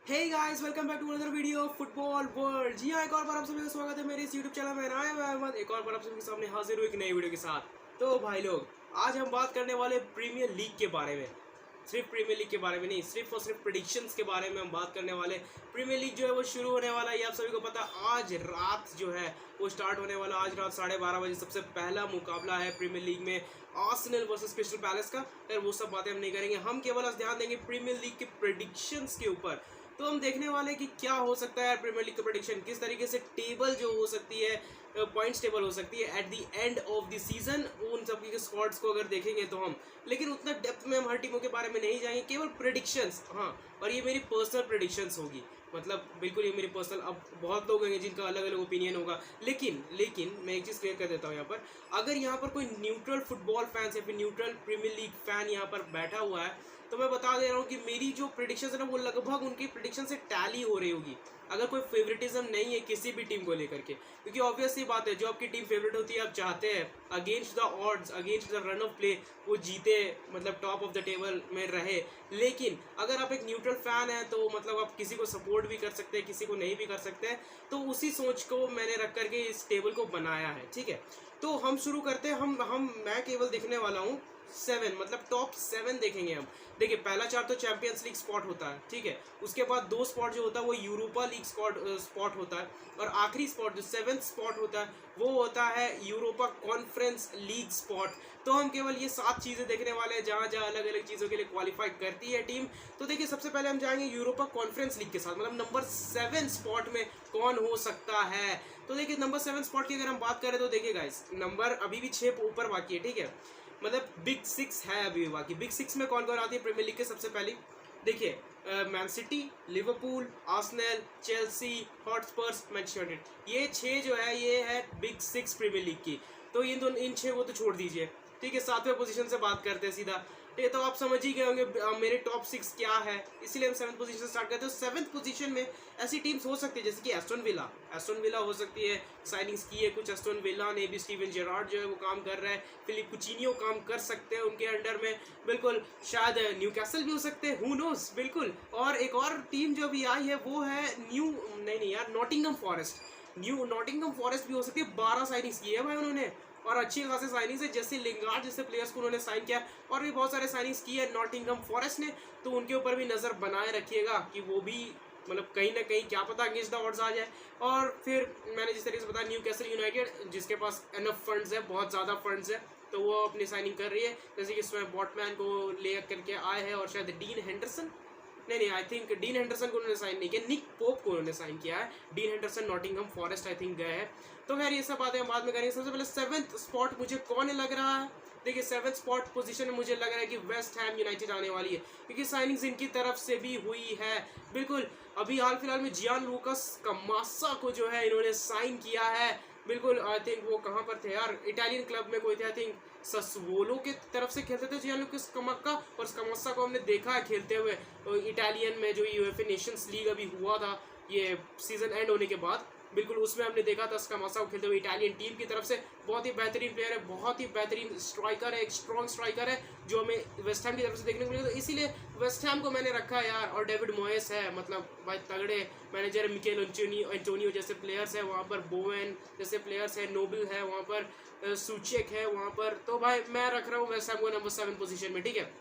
Hey guys, welcome back to another video of football world. जी हाँ, एक और बार आप सभी का स्वागत है मेरे इस यूट्यूब चैनल में। मैं अहमद एक और बार आप सभी के सामने हाजिर हूँ एक नई वीडियो के साथ। तो भाई लोग, आज हम बात करने वाले प्रीमियर लीग के बारे में। सिर्फ प्रीमियर लीग के बारे में नहीं, सिर्फ और सिर्फ प्रेडिक्शंस के बारे में हम बात करने वाले। प्रीमियर लीग जो है वो शुरू होने वाला है, ये आप सभी को पता है। आज रात जो है वो स्टार्ट होने वाला। आज रात 12:30 बजे सबसे पहला मुकाबला है प्रीमियर लीग में, आर्सेनल वर्सेस क्रिस्टल पैलेस का। फिर वो सब बातें हम नहीं करेंगे, हम केवल आज ध्यान देंगे प्रीमियर लीग के प्रेडिक्शंस के ऊपर। तो हम देखने वाले कि क्या हो सकता है प्रीमियर लीग का प्रेडिक्शन, किस तरीके से टेबल जो हो सकती है, पॉइंट्स टेबल हो सकती है at the end of the season, उन सब के स्क्वाड्स को अगर देखेंगे तो हम। लेकिन उतना डेप्थ में हम हर टीमों के बारे में नहीं जाएंगे, केवल प्रेडिक्शंस। हाँ, और ये मेरी पर्सनल प्रेडिक्शंस होगी, मतलब बिल्कुल ये मेरी पर्सनल। अब बहुत लोग होंगे जिनका अलग अलग ओपिनियन होगा, लेकिन मैं एक चीज़ क्लियर कर देता हूँ यहाँ पर। अगर यहाँ पर कोई न्यूट्रल फुटबॉल फैंस या फिर न्यूट्रल प्रीमियर लीग फैन यहाँ पर बैठा हुआ है, तो मैं बता दे रहा हूँ कि मेरी जो प्रेडिक्शंस है ना, वो लगभग उनकी प्रेडिक्शन से टैली हो रही होगी। अगर कोई फेवरेटिज्म नहीं है किसी भी टीम को लेकर के, क्योंकि ऑब्वियस सी बात है, जो आपकी टीम फेवरेट होती है, आप चाहते हैं against the odds, against the run of play वो जीते, मतलब टॉप ऑफ द टेबल में रहे। लेकिन अगर आप एक न्यूट्रल फैन है तो मतलब आप किसी को सपोर्ट भी कर सकते हैं, किसी को नहीं भी कर सकते हैं। तो उसी सोच को मैंने रख करके इस टेबल को बनाया है, ठीक है। तो हम शुरू करते हैं। मैं केवल देखने वाला हूँ 7, मतलब टॉप 7 देखेंगे हम। देखिए, पहला 4 तो चैंपियंस लीग स्पॉट होता है, ठीक है। उसके बाद 2 स्पॉट जो होता है वो यूरोपा लीग स्पॉट होता है, और आखिरी स्पॉट जो 7th स्पॉट होता है वो होता है यूरोपा कॉन्फ्रेंस लीग स्पॉट। तो हम केवल ये 7 चीज़ें देखने वाले हैं, जहाँ जहाँ अलग अलग चीज़ों के लिए क्वालिफाई करती है टीम। तो देखिए, सबसे पहले हम जाएंगे यूरोपा कॉन्फ्रेंस लीग के साथ, मतलब नंबर 7 स्पॉट में कौन हो सकता है। तो देखिए, नंबर 7 स्पॉट की अगर हम बात करें तो देखिए गाइस, नंबर अभी भी 6 ऊपर बाकी है, ठीक है। मतलब बिग 6 है अभी बाकी। बिग 6 में कौन कौन आती है प्रीमियर लीग के? सबसे पहले देखिए, man city, Liverpool, Arsenal, Chelsea, Hotspurs, Manchester United. ये 6 जो है ये है बिग 6 प्रीमियर लीग की। तो इन 6 को तो छोड़ दीजिए, ठीक है। 7वें पोजीशन से बात करते हैं सीधा। ये तो आप समझ ही गए होंगे मेरे टॉप 6 क्या है, इसीलिए हम 7th पोजीशन से स्टार्ट करते हैं। 7th पोजीशन में ऐसी टीम्स हो सकती है जैसे कि एस्टन विला हो सकती है। साइनिंग्स की है कुछ एस्टन विला ने भी। स्टीवन जेरार्ड जो है वो काम कर रहा है, फिलिप कुचिनियो काम कर सकते हैं उनके अंडर में, बिल्कुल। शायद न्यूकैसल भी हो सकते हैं, हु नोस, बिल्कुल। और एक और टीम जो अभी आई है वो है नहीं यार, नॉटिंघम फॉरेस्ट भी हो सकती है। 12 साइनिंग्स की है भाई उन्होंने, और अच्छी खासी साइनिंग्स है, जैसे लिंगार्ड जैसे प्लेयर्स को उन्होंने साइन किया, और भी बहुत सारे साइनिंग्स की है नॉटिंघम फॉरेस्ट ने। तो उनके ऊपर भी नज़र बनाए रखिएगा कि वो भी मतलब कहीं ना कहीं क्या पता अगेंस्ट द ऑड्स आ जाए। और फिर मैंने जिस तरीके से बताया, न्यूकैसल यूनाइटेड जिसके पास एनफ फंड्स है, बहुत ज़्यादा फंड्स है, तो वो अपनी साइनिंग कर रही है। जैसे कि इसमें बॉटमैन को ले करके आए हैं, और शायद डीन हेंडरसन, नहीं, आई थिंक डीन हेंडरसन को उन्होंने साइन नहीं किया, निक पोप को उन्होंने साइन किया है। Dean Henderson Nottingham forest I think गए हैं। तो खैर ये सब बातें हम बाद में करेंगे। सबसे पहले 7th स्पॉट मुझे कौन लग रहा है? देखिए, 7th स्पॉट पोजीशन में मुझे लग रहा है कि वेस्ट हैम यूनाइटेड आने वाली है, क्योंकि साइनिंग्स इनकी तरफ से भी हुई है, बिल्कुल। अभी हाल फिलहाल में जियान लूकास कमासा को जो है इन्होंने साइन किया है, बिल्कुल। आई थिंक वो कहाँ पर थे यार, इटालियन क्लब में कोई थे, आई थिंक ससवोलो के तरफ से खेलते थे जियान लूकास कमासा। और कमासा को हमने देखा है खेलते हुए इटालियन में, जो यूएफए नेशंस लीग अभी हुआ था ये सीजन एंड होने के बाद, बिल्कुल उसमें हमने देखा था स्कमासा को खेलते हुए इटालियन टीम की तरफ से। बहुत ही बेहतरीन प्लेयर है, बहुत ही बेहतरीन स्ट्राइकर है, एक स्ट्रॉन्ग स्ट्राइकर है, जो हमें वेस्ट हैम की तरफ से देखने को मिलेगा। तो इसीलिए वेस्ट हैम को मैंने रखा है यार। और डेविड मोयस है, मतलब भाई तगड़े मैनेजर। मिकेल एंटोनियो जैसे प्लेयर्स है वहाँ पर, बोवेन जैसे प्लेयर्स है, नोबल है वहाँ पर, सूचेक है वहाँ पर। तो भाई मैं रख रहा हूँ वेस्ट हैम को नंबर 7 पोजीशन में, ठीक है।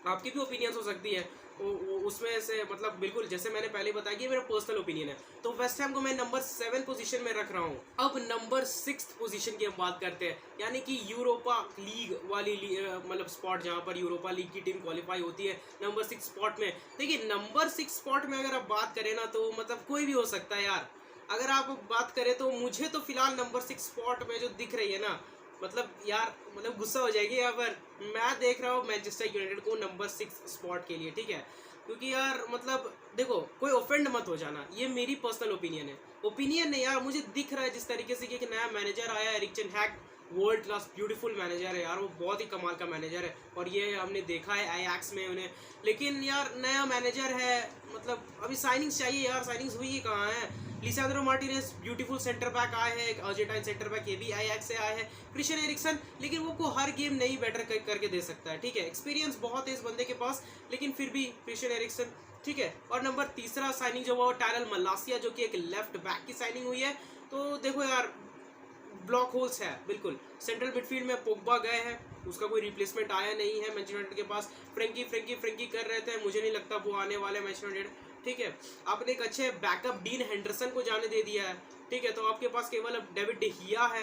आपकी भी ओपिनियंस हो सकती है उसमें से, मतलब बिल्कुल जैसे मैंने पहले बताया कि मेरा पर्सनल ओपिनियन है। तो वेस्ट हैम को मैं नंबर 7 पोजीशन में रख रहा हूँ। अब नंबर 6 पोजीशन की हम बात करते हैं, यानी कि यूरोपा लीग वाली मतलब स्पॉट, जहाँ पर यूरोपा लीग की टीम क्वालिफाई होती है नंबर 6 स्पॉट में। देखिए, नंबर 6 स्पॉट में अगर आप बात करें ना, तो मतलब कोई भी हो सकता है यार। अगर आप बात करें तो मुझे तो फिलहाल नंबर 6 स्पॉट में जो दिख रही है ना, मतलब यार, मतलब गुस्सा हो जाएगी यहाँ पर। मैं देख रहा हूँ मैनचेस्टर यूनाइटेड को नंबर 6 स्पॉट के लिए, ठीक है। क्योंकि यार मतलब देखो, कोई ऑफेंड मत हो जाना, ये मेरी पर्सनल ओपिनियन है। ओपिनियन नहीं यार, मुझे दिख रहा है जिस तरीके से कि एक नया मैनेजर आया है, एरिक टेन हैग, वर्ल्ड क्लास ब्यूटीफुल मैनेजर है यार, वो बहुत ही कमाल का मैनेजर है। और ये हमने देखा है आयाक्स में उन्हें। लेकिन यार नया मैनेजर है, मतलब अभी साइनिंग्स चाहिए यार, साइनिंग्स हुई ही कहाँ है। Lisandro Martinez beautiful centre back आए हैं, एक अर्जेंटाइन सेंटर बैक ये भी आयाक्स से आए हैं। क्रिश्चियन एरिक्सन, लेकिन वो को हर गेम नहीं बेटर करके दे सकता है, ठीक है। एक्सपीरियंस बहुत है इस बंदे के पास, लेकिन फिर भी क्रिश्चियन एरिक्सन ठीक है। और नंबर तीसरा साइनिंग जो वो टायरल मलासिया, जो कि एक लेफ्ट बैक की साइनिंग हुई है। तो देखो यार, ब्लॉक होल्स है बिल्कुल। सेंट्रल मिडफील्ड में पोग्बा गए हैं, उसका कोई रिप्लेसमेंट आया नहीं है मैनचेस्टर यूनाइटेड के पास। फ्रेंकी कर रहे थे, मुझे नहीं लगता वो आने वाले मैनचेस्टर यूनाइटेड। ठीक है, आपने एक अच्छे बैकअप डीन हेंडरसन को जाने दे दिया है। ठीक है, तो आपके पास केवल अब डेविड डिहिया है।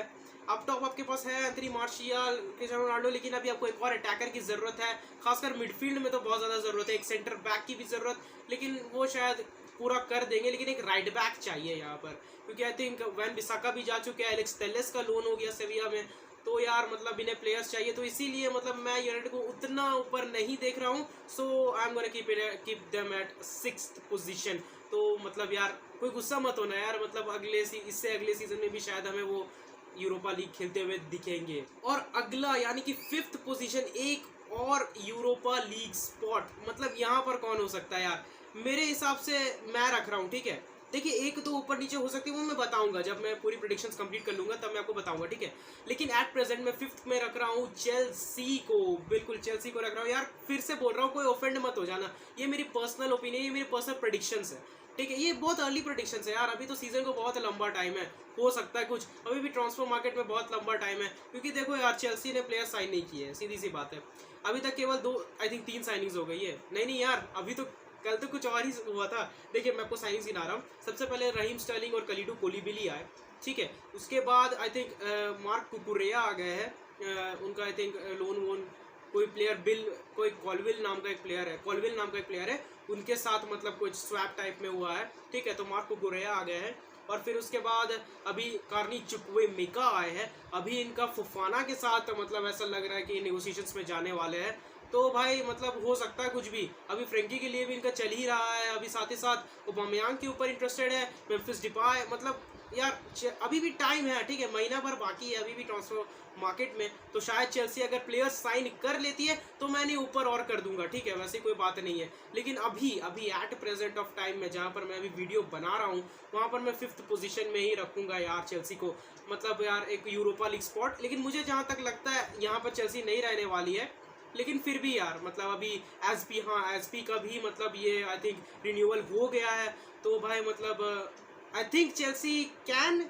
अप टॉप आपके पास है एंथनी मार्शियल, क्रिस्टियानो रोनाल्डो, लेकिन अभी आपको एक और अटैकर की जरूरत है। खासकर मिडफील्ड में तो बहुत ज्यादा जरूरत है, एक सेंटर बैक की भी जरूरत, लेकिन वो शायद पूरा कर देंगे। लेकिन एक राइट बैक चाहिए यहाँ पर, क्योंकि आई थिंक वैन बिसाका भी जा चुके हैं, एलेक्स टेलेस का लोन हो गया सेविया में। तो यार मतलब इन्हें प्लेयर्स चाहिए, तो इसीलिए मतलब मैं यूनाइटेड को उतना ऊपर नहीं देख रहा हूँ। So I am gonna keep them at 6th position. तो मतलब यार कोई गुस्सा मत होना यार, मतलब इससे अगले सीजन में भी शायद हमें वो यूरोपा लीग खेलते हुए दिखेंगे। और अगला यानी कि 5th पोजीशन, एक और यूरोपा लीग स्पॉट, मतलब यहाँ पर कौन हो सकता है यार? मेरे हिसाब से मैं रख रहा हूँ, ठीक है। देखिए, एक तो ऊपर नीचे हो सकती है, वो मैं बताऊंगा जब मैं पूरी प्रेडिक्शंस कंप्लीट कर लूंगा, तब मैं आपको बताऊंगा, ठीक है। लेकिन एट प्रेजेंट मैं 5th में रख रहा हूँ चेल्सी को, बिल्कुल चेल्सी को रख रहा हूँ यार। फिर से बोल रहा हूँ, कोई ऑफेंड मत हो जाना, ये मेरी पर्सनल ओपिनियन, ये मेरी पर्सनल प्रेडिक्शंस है, ठीक है। ये बहुत अर्ली प्रेडिक्शंस है यार, अभी तो सीजन को बहुत लंबा टाइम है, हो सकता है कुछ, अभी भी ट्रांसफर मार्केट में बहुत लंबा टाइम है। क्योंकि देखो यार, चेल्सी ने प्लेयर साइन नहीं किए, सीधी सी बात है। अभी तक केवल 2 आई थिंक 3 साइनिंग्स हो गई है। नहीं यार, अभी तो कल तो कुछ और ही हुआ था। देखिए, मैं आपको साइनिंग्स गिना रहा हूँ। सबसे पहले रहीम स्टर्लिंग और कलीडू कोलिबिली आए, ठीक है। उसके बाद आई थिंक मार्क कुकुरेया आ गए हैं, उनका आई थिंक लोन वोन कोई प्लेयर कोई कॉलविल नाम का एक प्लेयर है, उनके साथ मतलब कुछ स्वैप टाइप में हुआ है, ठीक है। तो मार्क कुकुरेया आ गए हैं। और फिर उसके बाद अभी कार्नी चुक्वेमेका आए हैं। अभी इनका फुफाना के साथ मतलब ऐसा लग रहा है कि नेगोशिएशंस में जाने वाले हैं। तो भाई मतलब हो सकता है कुछ भी। अभी फ्रेंकी के लिए भी इनका चल ही रहा है, अभी साथ ही साथ ओबामेयांग के ऊपर इंटरेस्टेड है, मेम्फिस डिपाय, मतलब यार अभी भी टाइम है, ठीक है। महीना भर बाकी है अभी भी ट्रांसफर मार्केट में। तो शायद चेल्सी अगर प्लेयर्स साइन कर लेती है तो मैंने ऊपर और कर दूंगा, ठीक है, वैसे कोई बात नहीं है। लेकिन अभी एट प्रेजेंट ऑफ टाइम में जहाँ पर मैं अभी वीडियो बना रहा हूँ, वहाँ पर मैं 5th पोजीशन में ही रखूंगा यार चेल्सी को, मतलब यार एक यूरोपा लीग स्पॉट। लेकिन मुझे जहाँ तक लगता है यहाँ पर चेल्सी नहीं रहने वाली है, लेकिन फिर भी यार मतलब अभी एसपी का भी मतलब ये आई थिंक रिन्यूअल हो गया है। तो भाई मतलब I think Chelsea can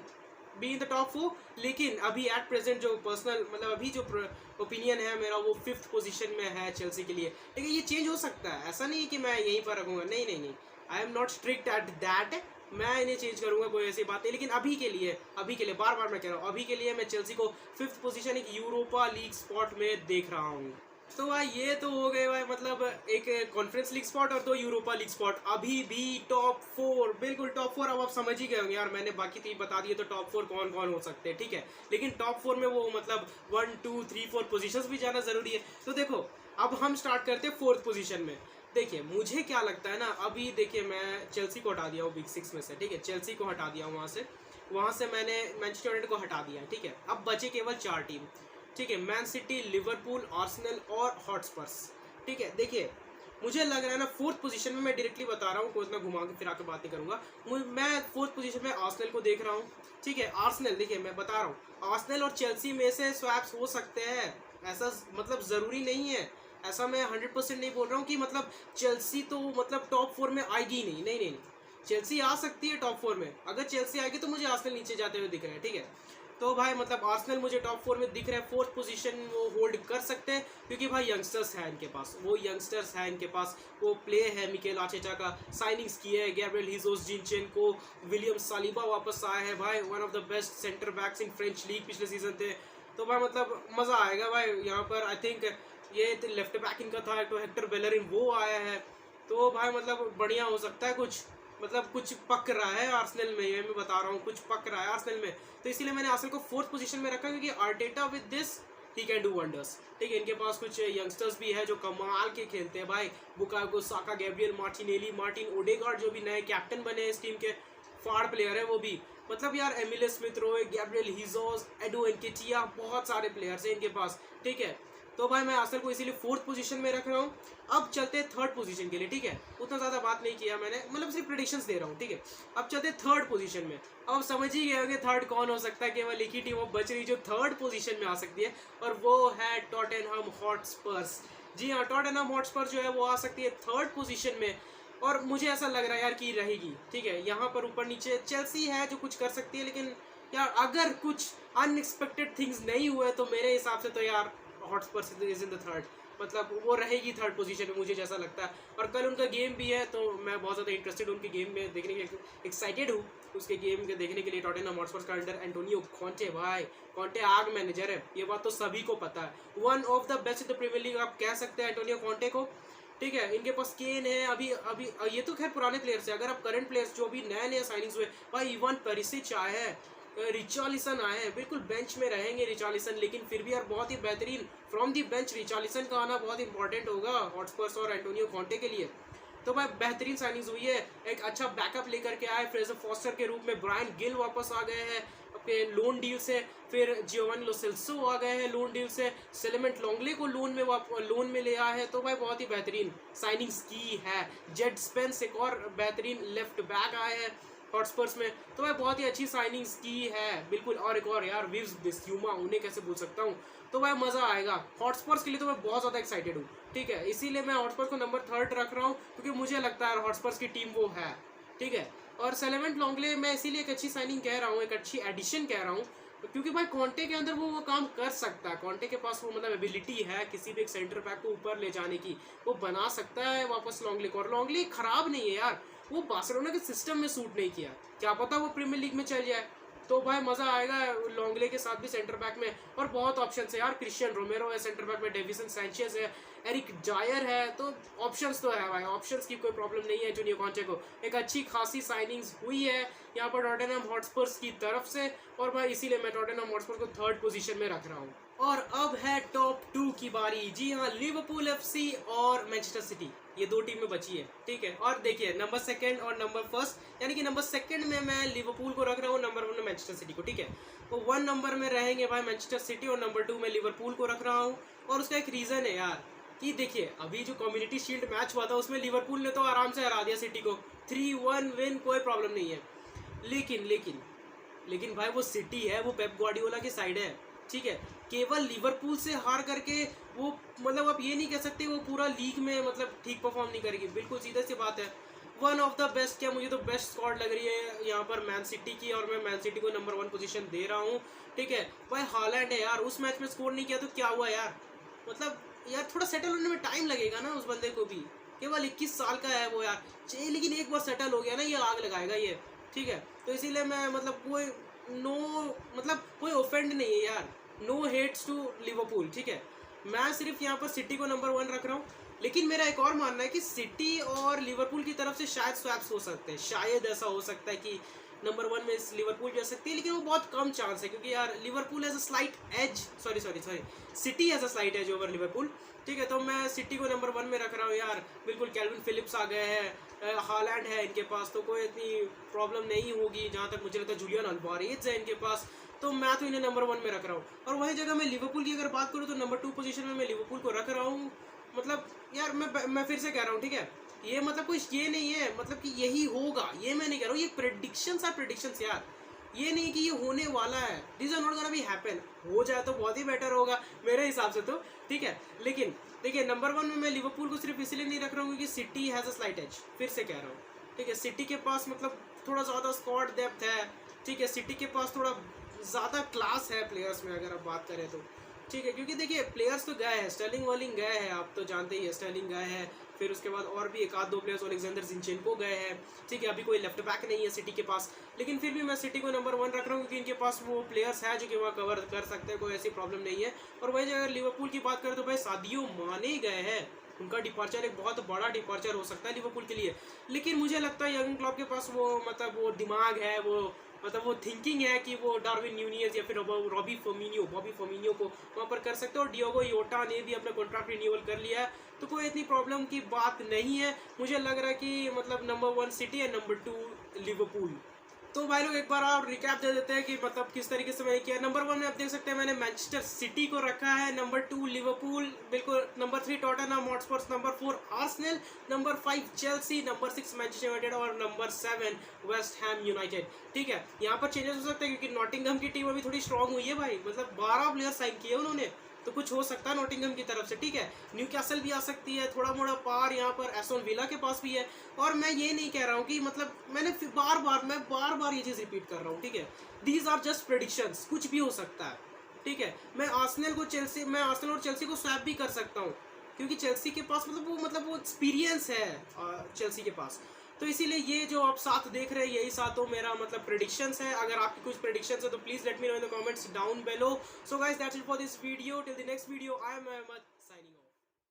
be in the top 4। लेकिन अभी एट प्रेजेंट जो पर्सनल मतलब अभी जो ओपिनियन है मेरा, वो 5th पोजीशन में है चेल्सी के लिए। लेकिन ये चेंज हो सकता है, ऐसा नहीं है कि मैं यहीं पर रखूँगा, नहीं, I am not strict at that, मैं इन्हें चेंज करूंगा, कोई ऐसी बात नहीं। लेकिन अभी के लिए बार मैं कह रहा हूँ, अभी के लिए मैं चेल्सी को 5th पोजीशन एक यूरोपा लीग स्पॉट में देख रहा हूँ। तो भाई ये तो हो गए भाई, मतलब एक कॉन्फ्रेंस लीग स्पॉट और 2 यूरोपा लीग स्पॉट। अभी भी टॉप 4, बिल्कुल टॉप 4। अब आप समझ ही गए होंगे यार, मैंने बाकी 3 बता दिए, तो टॉप 4 कौन कौन हो सकते हैं, ठीक है। लेकिन टॉप 4 में वो मतलब 1 2 3 4 पोजीशंस भी जाना जरूरी है। तो देखो, अब हम स्टार्ट करते हैं 4th पोजीशन में। देखिए, मुझे क्या लगता है ना, अभी देखिए मैं चेल्सी को हटा दिया हूँ बिग 6 में से, ठीक है। चेल्सी को हटा दिया हूँ वहाँ से मैंने मैनचेस्टर यूनाइटेड को हटा दिया, ठीक है। अब बचे केवल 4 टीम, ठीक है। मैन सिटी, लिवरपूल, आर्सेनल और हॉटस्पर्स, ठीक है। देखिए, मुझे लग रहा है ना 4th पोजीशन में, मैं डायरेक्टली बता रहा हूँ, कोई इतना घुमा के फिरा के बात नहीं करूंगा, मैं 4th पोजीशन में आर्सेनल को देख रहा हूँ, ठीक है। आर्सेनल, देखिए मैं बता रहा हूँ, आर्सेनल और चेल्सी में से स्वैप्स हो सकते हैं, ऐसा मतलब ज़रूरी नहीं है। ऐसा मैं 100% नहीं बोल रहा हूँ कि मतलब चेल्सी तो मतलब टॉप 4 में आएगी नहीं। चेल्सी आ सकती है टॉप 4 में, अगर चेल्सी आएगी तो मुझे आर्सेनल नीचे जाते हुए दिख रहा है, ठीक है। तो भाई मतलब आर्सेनल मुझे टॉप 4 में दिख रहा है, 4th पोजीशन वो होल्ड कर सकते हैं, क्योंकि भाई यंगस्टर्स है इनके पास, वो प्ले है मिकेल आर्टेटा का, साइनिंग्स किए है, Gabriel Jesus, Zinchenko, William Saliba वापस आए हैं भाई, one of the best centre backs in French league पिछले सीजन थे। तो भाई मतलब मज़ा आएगा भाई यहाँ पर। आई थिंक ये लेफ्ट बैक इनका था तो हेक्टर बेलरिन, वो आया है। तो भाई मतलब बढ़िया हो सकता है, कुछ पक रहा है आर्सेनल में, ये मैं बता रहा हूँ, कुछ पक रहा है आर्सेनल में। तो इसीलिए मैंने आर्सेनल को 4th पोजीशन में रखा, क्योंकि Arteta with this he can do wonders, ठीक है। इनके पास कुछ यंगस्टर्स भी है जो कमाल के खेलते हैं भाई, Bukayo Saka, Gabriel Martinelli, Martin Odegaard जो भी नए कैप्टन बने हैं इस टीम के, फाड़ प्लेयर है वो भी, मतलब यार एमिले स्मिथ रोए, गैब्रियल हीसुस, एडो एनकेटिया, बहुत सारे प्लेयर्स हैं इनके पास, ठीक है। तो भाई मैं आर्सेनल को इसीलिए 4th पोजीशन में रख रहा हूँ। अब चलते हैं 3rd पोजीशन के लिए, ठीक है। उतना ज़्यादा बात नहीं किया मैंने, मतलब सिर्फ प्रेडिक्शंस दे रहा हूँ, ठीक है। अब चलते हैं 3rd पोजीशन में। अब समझ ही गए होंगे 3rd कौन हो सकता है, केवल एक ही टीम अब बच रही जो 3rd पोजीशन में आ सकती है, और वो है टॉटनहम हॉटस्पर्स। जी हाँ, टॉटनहम हॉटस्पर्स जो है वो आ सकती है 3rd पोजीशन में। और मुझे ऐसा लग रहा है यार कि रहेगी, ठीक है। यहाँ पर ऊपर नीचे चेल्सी है जो कुछ कर सकती है, लेकिन यार अगर कुछ अनएक्सपेक्टेड थिंग्स नहीं हुए तो मेरे हिसाब से तो यार Hotspurs is in the third, मतलब वो रहेगी थर्ड पोजीशन में, मुझे जैसा लगता है। और कल उनका गेम भी है तो मैं बहुत ज़्यादा इंटरेस्टेड उनके गेम में देखने के लिए एक्साइटेड हूँ, उसके गेम के देखने के लिए। टॉटेनहम हॉटस्पर्स का अंडर एंटोनियो कॉन्टे, भाई कॉन्टे आग मैनेजर है, ये बात तो सभी को पता है। One of the best in the Premier League आप कह सकते हैं एंटोनियो कॉन्टे को, ठीक है। इनके पास केन है, अभी अभी ये तो खैर पुराने प्लेयर्स है। अगर आप करंट प्लेयर्स जो अभी नए नए साइनिंग्स हुए, भाई इवान पेरिसिच आए हैं, रिचार्लिसन आए हैं, बिल्कुल बेंच में रहेंगे रिचार्लिसन, लेकिन फिर भी यार बहुत ही बेहतरीन फ्रॉम दी बेंच रिचार्लिसन का आना बहुत इंपॉर्टेंट होगा हॉटस्पर्स और एंटोनियो कॉन्टे के लिए। तो भाई बेहतरीन साइनिंग्स हुई है, एक अच्छा बैकअप लेकर के आए फ्रेजर फॉस्टर के रूप में। ब्रायन गिल वापस आ गए हैं अपने लोन डील से, फिर जियोवानी लो सेल्सो आ गए हैं लोन डील से, सेलेमेंट लॉन्गले को लोन में ले आए हैं। तो भाई बहुत ही बेहतरीन साइनिंग्स की है। जेड स्पेंस एक और बेहतरीन लेफ्ट बैक आए हैं हॉटस्पर्स में, तो भाई बहुत ही अच्छी साइनिंग्स की है बिल्कुल। और एक और यार विव्स बिस्यूमा, उन्हें कैसे भूल सकता हूँ। तो भाई मज़ा आएगा हॉटस्पर्स के लिए, तो मैं बहुत ज़्यादा एक्साइटेड हूँ, ठीक है। इसीलिए मैं हॉटस्पर्स को नंबर 3 रख रहा हूँ, क्योंकि मुझे लगता है हॉटस्पर्स की टीम वो है, ठीक है। और सेलेमेंट लॉन्गले मैं इसीलिए एक अच्छी साइनिंग कह रहा हूँ, एक अच्छी एडिशन कह रहा हूँ, क्योंकि भाई कॉन्टे के अंदर वो काम कर सकता है। कॉन्टे के पास वो मतलब एबिलिटी है किसी भी एक सेंटर बैक को ऊपर ले जाने की, वो बना सकता है वापस लॉन्गले को। और लॉन्गले खराब नहीं है यार, वो बार्सिलोना के सिस्टम में सूट नहीं किया, क्या पता वो प्रीमियर लीग में चल जाए। तो भाई मज़ा आएगा लॉन्गले के साथ भी सेंटर बैक में। और बहुत ऑप्शन है यार, क्रिश्चियन रोमेरो है सेंटर बैक में, डेविसन सैंचेज है, एरिक जायर है, तो ऑप्शंस तो है भाई, ऑप्शंस की कोई प्रॉब्लम नहीं है। एंटोनियो कॉन्टे को एक अच्छी खासी साइनिंग्स हुई है यहाँ पर टॉटेनहम हॉटस्पर्स की तरफ से, और भाई इसीलिए मैं टॉटेनहम हॉटस्पर्स को 3rd पोजीशन में रख रहा हूँ। और अब है टॉप 2 की बारी। जी हाँ, लिवरपूल एफसी और मैनचेस्टर सिटी, ये 2 टीमें बची है, ठीक है। और देखिए नंबर 2 और नंबर 1, यानी कि नंबर 2 में मैं लिवरपूल को रख रहा हूँ, नंबर 1 में मैनचेस्टर सिटी को, ठीक है। तो 1 नंबर में रहेंगे भाई मैनचेस्टर सिटी, और नंबर 2 में लिवरपूल को रख रहा हूँ। और उसका एक रीज़न है यार कि देखिए अभी जो कम्युनिटी शील्ड मैच हुआ था उसमें लिवरपूल ने तो आराम से हरा दिया सिटी को, 3-1 विन, कोई प्रॉब्लम नहीं है। लेकिन लेकिन लेकिन भाई वो सिटी है, वो पेप गार्डियोला की साइड है, ठीक है। केवल लिवरपूल से हार करके वो मतलब आप ये नहीं कह सकते वो पूरा लीग में मतलब ठीक परफॉर्म नहीं करेगी, बिल्कुल सीधा सी बात है। वन ऑफ द बेस्ट, क्या मुझे तो बेस्ट स्क्वाड लग रही है यहाँ पर मैन सिटी की, और मैं मैन सिटी को नंबर 1 पोजीशन दे रहा हूँ, ठीक है। भाई हालैंड है यार, उस मैच में स्कोर नहीं किया तो क्या हुआ यार, मतलब यार थोड़ा सेटल होने में टाइम लगेगा ना उस बंदे को भी, केवल 21 साल का है वो यार, लेकिन एक बार सेटल हो गया ना ये आग लगाएगा ये, ठीक है। तो इसीलिए मैं मतलब कोई मतलब कोई ऑफेंड नहीं है यार, नो हेट्स टू लिवरपूल, ठीक है। मैं सिर्फ यहाँ पर सिटी को नंबर 1 रख रहा हूँ, लेकिन मेरा एक और मानना है कि सिटी और लिवरपूल की तरफ से शायद स्वैप्स हो सकते हैं, शायद ऐसा हो सकता है कि नंबर 1 में लिवरपूल जा सकती है, लेकिन वो बहुत कम चांस है, क्योंकि यार Liverpool has a slight edge, sorry City has a slight edge over Liverpool, ठीक है। तो मैं सिटी को नंबर 1 में रख रहा हूँ यार, बिल्कुल। कैल्विन फिलिप्स आ गए हैं, हालैंड है इनके पास, तो कोई इतनी प्रॉब्लम नहीं होगी जहाँ तक मुझे लगता है। जूलियन अल्वारेज है इनके पास, तो मैं तो इन्हें नंबर 1 में रख रहा हूँ। और वही जगह मैं लिवरपूल की अगर बात करूँ तो नंबर 2 पोजीशन में मैं लिवरपूल को रख रहा हूँ। मतलब यार मैं फिर से कह रहा हूँ, ठीक है, ये मतलब कुछ ये नहीं है मतलब कि यही होगा, ये मैं नहीं कह रहा हूँ, ये प्रेडिक्शंस यार, ये नहीं कि ये होने वाला है, this are not gonna be happen. हो जाए तो बहुत ही बेटर होगा मेरे हिसाब से तो, ठीक है। लेकिन देखिए नंबर 1 में मैं लिवरपूल को सिर्फ इसलिए नहीं रख रहा हूँ क्योंकि City has a slight edge, फिर से कह रहा हूँ, ठीक है। सिटी के पास मतलब थोड़ा ज़्यादा स्क्वाड डेप्थ है, ठीक है। सिटी के पास थोड़ा ज़्यादा क्लास है प्लेयर्स में अगर आप बात करें तो, ठीक है। क्योंकि देखिए प्लेयर्स तो गए हैं, स्टर्लिंग वॉलिंग गए हैं, आप तो जानते ही है, स्टर्लिंग गए हैं, फिर उसके बाद और भी 1-2 प्लेयर्स ओलेक्जेंडर जिंचेंको गए हैं, ठीक है। अभी कोई लेफ्ट बैक नहीं है सिटी के पास, लेकिन फिर भी मैं सिटी को नंबर 1 रख रहा हूँ क्योंकि इनके पास वो प्लेयर्स है जो कि वहाँ कवर कर सकते हैं, कोई ऐसी प्रॉब्लम नहीं है। और वही अगर लिवरपूल की बात करें तो भाई सादियो माने गए हैं, उनका डिपार्चर एक बहुत बड़ा डिपार्चर हो सकता है लिवरपूल के लिए, लेकिन मुझे लगता है यंग क्लॉप के पास वो मतलब वो दिमाग है, वो मतलब वो थिंकिंग है कि वो डार्विन न्यूनियस या फिर बॉबी फर्मिनियो को वहाँ पर कर सकते हो। और डियोगो योटा ने भी अपना कॉन्ट्रैक्ट रिन्यूअल कर लिया है, तो कोई इतनी प्रॉब्लम की बात नहीं है। मुझे लग रहा है कि मतलब नंबर 1 सिटी है, नंबर 2 लिवरपूल। तो भाई लोग एक बार और रिकैप दे देते हैं कि मतलब किस तरीके से मैंने किया। नंबर 1 में आप देख सकते हैं मैंने मैनचेस्टर सिटी को रखा है, नंबर 2 लिवरपूल, बिल्कुल। Number 3 Tottenham Hotspurs, number 4 Arsenal, number 5 Chelsea, number 6 Manchester United और नंबर 7 वेस्ट हैम यूनाइटेड, ठीक है। यहाँ पर चेंजेस हो सकते हैं क्योंकि नॉटिंघम की टीम अभी थोड़ी स्ट्रॉन्ग हुई है भाई, मतलब 12 प्लेयर साइन किए उन्होंने, तो कुछ हो सकता है नॉटिंघम की तरफ से, ठीक है। न्यूकासल भी आ सकती है, थोड़ा मोड़ा पार यहाँ पर एस्टन विला के पास भी है। और मैं ये नहीं कह रहा हूँ कि मतलब मैं बार बार ये चीज़ रिपीट कर रहा हूँ, ठीक है। दीज आर जस्ट प्रेडिक्शंस, कुछ भी हो सकता है, ठीक है। मैं आर्सेनल और चेल्सी को स्वैप भी कर सकता हूँ, क्योंकि चेल्सी के पास मतलब वो एक्सपीरियंस है चेल्सी के पास। तो इसीलिए ये जो आप साथ देख रहे हैं यही साथ हो मेरा मतलब प्रेडिक्शंस है। अगर आपकी कुछ प्रेडिक्शंस है तो please let me know in the comments down below. So guys that's it for this video, till the next video, I am Ahmed signing.